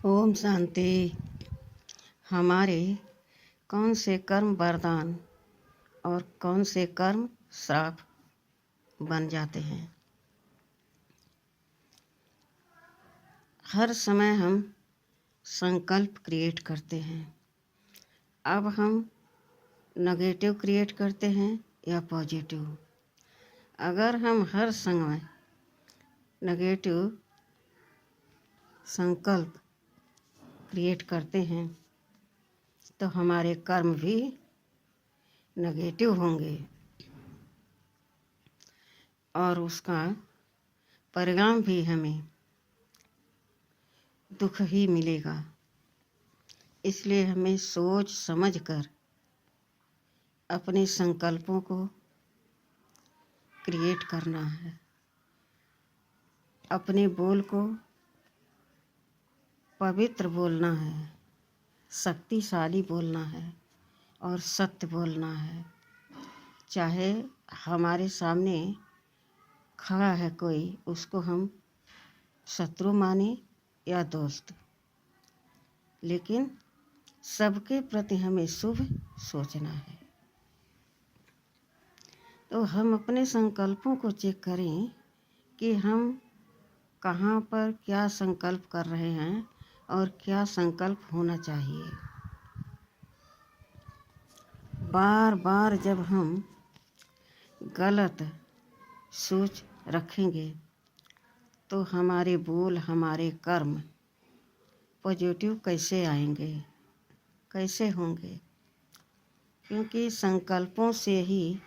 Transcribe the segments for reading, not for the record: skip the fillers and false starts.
ओम शांति। हमारे कौन से कर्म वरदान और कौन से कर्म श्राप बन जाते हैं। हर समय हम संकल्प क्रिएट करते हैं। अब हम नेगेटिव क्रिएट करते हैं या पॉजिटिव। अगर हम हर समय नेगेटिव संकल्प क्रिएट करते हैं तो हमारे कर्म भी नेगेटिव होंगे और उसका परिणाम भी हमें दुख ही मिलेगा। इसलिए हमें सोच समझकर अपने संकल्पों को क्रिएट करना है। अपने बोल को पवित्र बोलना है, शक्तिशाली बोलना है और सत्य बोलना है। चाहे हमारे सामने खड़ा है कोई, उसको हम शत्रु माने या दोस्त, लेकिन सबके प्रति हमें शुभ सोचना है। तो हम अपने संकल्पों को चेक करें कि हम कहाँ पर क्या संकल्प कर रहे हैं और क्या संकल्प होना चाहिए। बार बार जब हम गलत सोच रखेंगे तो हमारे बोल, हमारे कर्म पॉजिटिव कैसे आएंगे, कैसे होंगे? क्योंकि संकल्पों से ही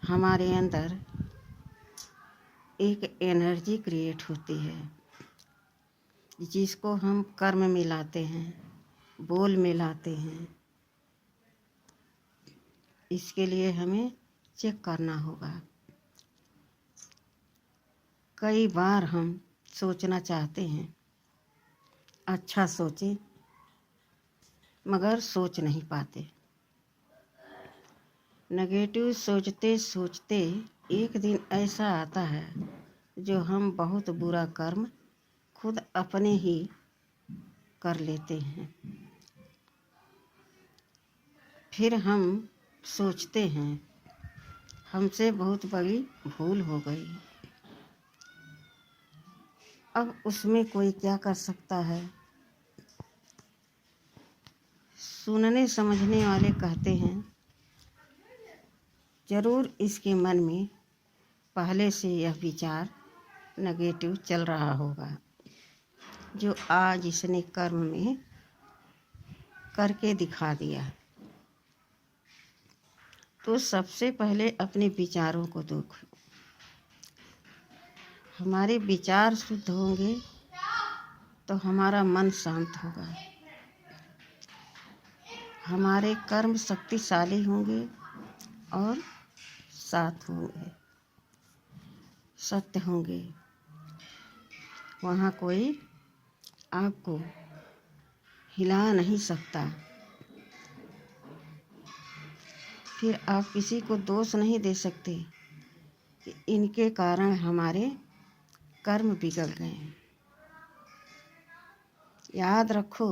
हमारे अंदर एक एनर्जी क्रिएट होती है, जिसको हम कर्म में लाते हैं, बोल में लाते हैं। इसके लिए हमें चेक करना होगा। कई बार हम सोचना चाहते हैं, अच्छा सोचें, मगर सोच नहीं पाते। नेगेटिव सोचते सोचते एक दिन ऐसा आता है जो हम बहुत बुरा कर्म खुद अपने ही कर लेते हैं। फिर हम सोचते हैं हमसे बहुत बड़ी भूल हो गई। अब उसमें कोई क्या कर सकता है? सुनने समझने वाले कहते हैं जरूर इसके मन में पहले से यह विचार नेगेटिव चल रहा होगा, जो आज इसने कर्म में करके दिखा दिया। तो सबसे पहले अपने विचारों को देखो। हमारे विचार शुद्ध होंगे तो हमारा मन शांत होगा, हमारे कर्म शक्तिशाली होंगे और साथ होंगे, सत्य होंगे। वहाँ कोई आपको हिला नहीं सकता। फिर आप किसी को दोष नहीं दे सकते कि इनके कारण हमारे कर्म बिगड़ गए। याद रखो,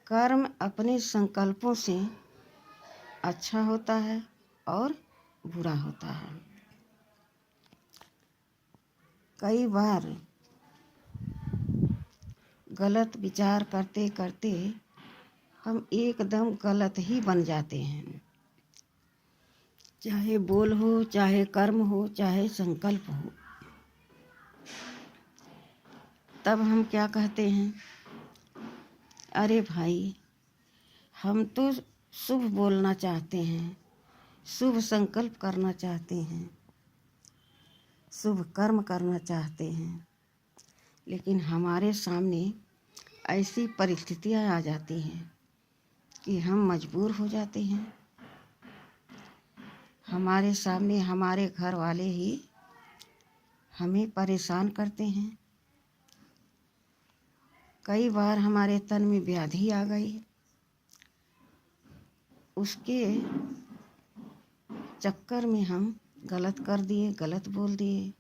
कर्म अपने संकल्पों से अच्छा होता है और बुरा होता है। कई बार गलत विचार करते करते हम एकदम गलत ही बन जाते हैं। चाहे बोल हो, चाहे कर्म हो, चाहे संकल्प हो। तब हम क्या कहते हैं, अरे भाई, हम तो शुभ बोलना चाहते हैं, शुभ संकल्प करना चाहते हैं, शुभ कर्म करना चाहते हैं, लेकिन हमारे सामने ऐसी परिस्थितियां आ जाती हैं कि हम मजबूर हो जाते हैं। हमारे सामने हमारे घर वाले ही हमें परेशान करते हैं। कई बार हमारे तन में व्याधि आ गई, उसके चक्कर में हम गलत कर दिए, गलत बोल दिए।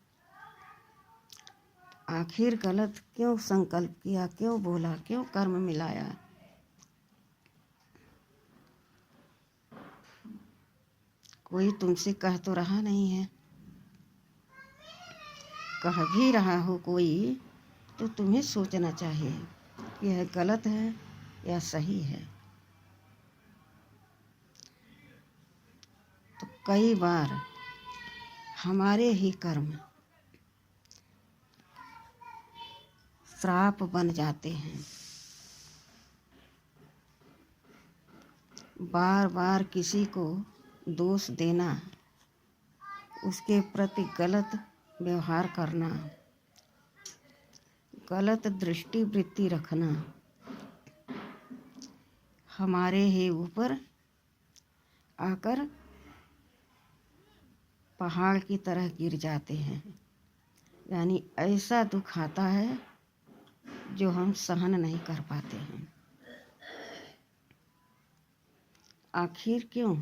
आखिर गलत क्यों संकल्प किया, क्यों बोला, क्यों कर्म मिलाया। कोई तुमसे कह तो रहा नहीं है, कह भी रहा हो कोई तो तुम्हें सोचना चाहिए कि यह गलत है या सही है। तो कई बार हमारे ही कर्म श्राप बन जाते हैं। बार बार किसी को दोष देना, उसके प्रति गलत व्यवहार करना, गलत दृष्टि वृत्ति रखना हमारे ही ऊपर आकर पहाड़ की तरह गिर जाते हैं। यानी ऐसा दुख आता है जो हम सहन नहीं कर पाते हैं। आखिर क्यों?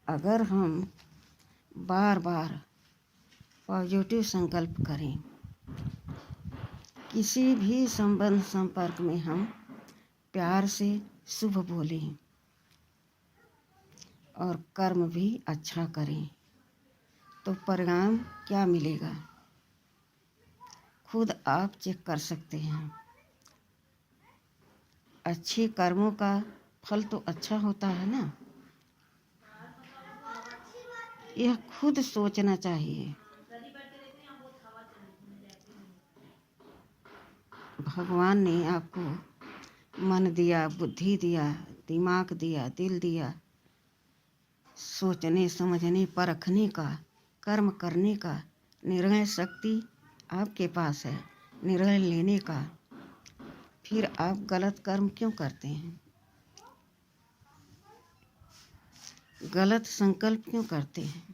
अगर हम बार बार पॉजिटिव संकल्प करें, किसी भी संबंध संपर्क में हम प्यार से शुभ बोलें और कर्म भी अच्छा करें, तो परिणाम क्या मिलेगा खुद आप चेक कर सकते हैं। अच्छे कर्मों का फल तो अच्छा होता है ना, यह खुद सोचना चाहिए। भगवान ने आपको मन दिया, बुद्धि दिया, दिमाग दिया, दिल दिया, सोचने समझने परखने का, कर्म करने का, निर्णय शक्ति आपके पास है, निर्णय लेने का। फिर आप गलत कर्म क्यों करते हैं, गलत संकल्प क्यों करते हैं।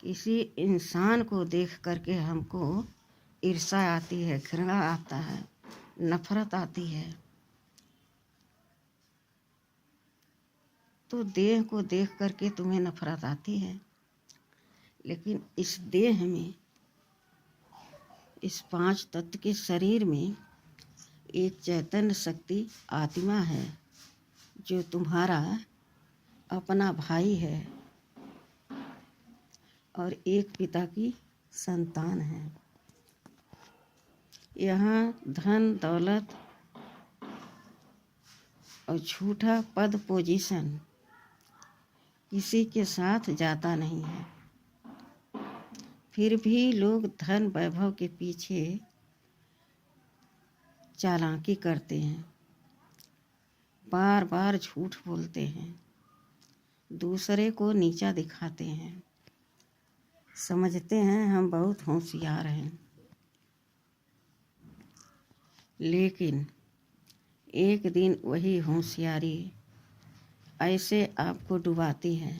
किसी इंसान को देख करके हमको ईर्ष्या आती है, घृणा आता है, नफरत आती है। तो देह को देख करके तुम्हें नफरत आती है, लेकिन इस देह में, इस 5 तत्व के शरीर में एक चैतन्य शक्ति आत्मा है जो तुम्हारा अपना भाई है और एक पिता की संतान है। यहाँ धन दौलत और झूठा पद पोजीशन किसी के साथ जाता नहीं है। फिर भी लोग धन वैभव के पीछे चालाकी करते हैं, बार बार झूठ बोलते हैं, दूसरे को नीचा दिखाते हैं, समझते हैं हम बहुत होशियार हैं। लेकिन एक दिन वही होशियारी ऐसे आपको डुबाती है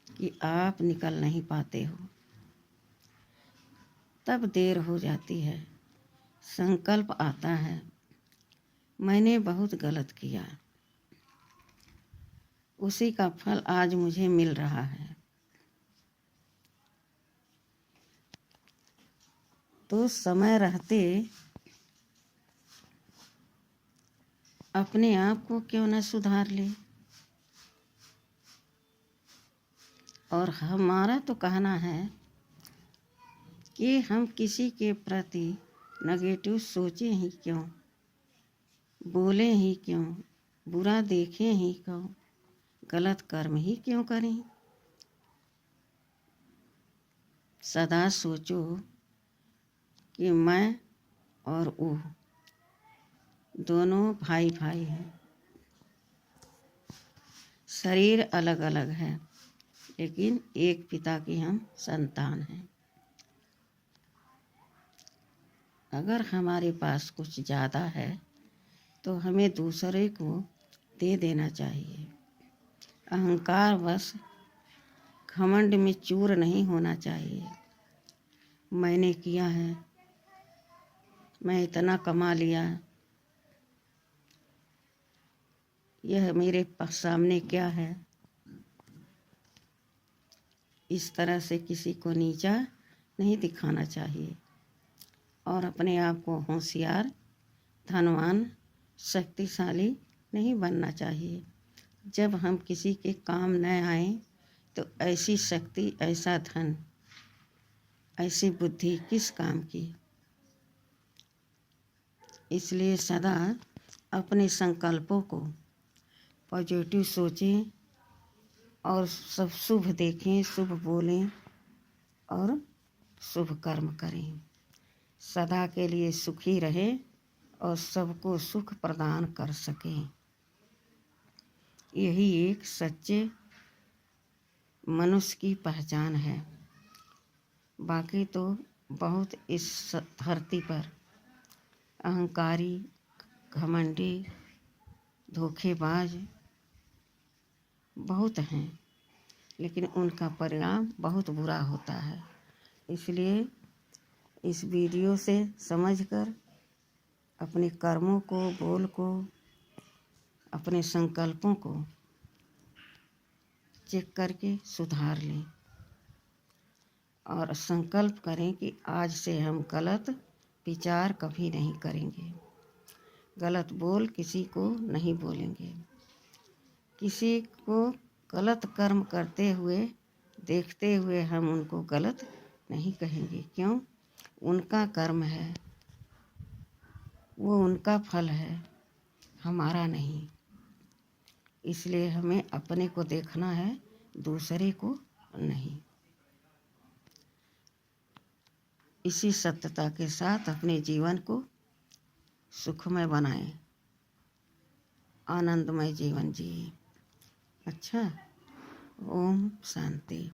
कि आप निकल नहीं पाते हो। तब देर हो जाती है, संकल्प आता है, मैंने बहुत गलत किया, उसी का फल आज मुझे मिल रहा है। तो समय रहते अपने आप को क्यों न सुधार ले। और हमारा तो कहना है कि हम किसी के प्रति नेगेटिव सोचें ही क्यों, बोलें ही क्यों, बुरा देखें ही क्यों, गलत कर्म ही क्यों करें। सदा सोचो कि मैं और वो दोनों भाई भाई हैं, शरीर अलग अलग है लेकिन एक पिता की हम संतान हैं। अगर हमारे पास कुछ ज़्यादा है तो हमें दूसरे को दे देना चाहिए। अहंकार बस घमंड में चूर नहीं होना चाहिए। मैंने किया है, मैं इतना कमा लिया, यह मेरे सामने क्या है। इस तरह से किसी को नीचा नहीं दिखाना चाहिए और अपने आप को होशियार, धनवान, शक्तिशाली नहीं बनना चाहिए। जब हम किसी के काम न आए तो ऐसी शक्ति, ऐसा धन, ऐसी बुद्धि किस काम की। इसलिए सदा अपने संकल्पों को पॉजिटिव सोचें और सब शुभ देखें, शुभ बोलें और शुभ कर्म करें। सदा के लिए सुखी रहें और सबको सुख प्रदान कर सकें। यही एक सच्चे मनुष्य की पहचान है। बाकी तो बहुत इस धरती पर अहंकारी, घमंडी, धोखेबाज बहुत हैं, लेकिन उनका परिणाम बहुत बुरा होता है। इसलिए इस वीडियो से समझकर अपने कर्मों को, बोल को, अपने संकल्पों को चेक करके सुधार लें और संकल्प करें कि आज से हम गलत विचार कभी नहीं करेंगे, गलत बोल किसी को नहीं बोलेंगे, किसी को गलत कर्म करते हुए देखते हुए हम उनको गलत नहीं कहेंगे। क्यों? उनका कर्म है, वो उनका फल है, हमारा नहीं। इसलिए हमें अपने को देखना है, दूसरे को नहीं। इसी सत्यता के साथ अपने जीवन को सुखमय बनाएं, आनंदमय जीवन जिए। अच्छा, ओम शांति।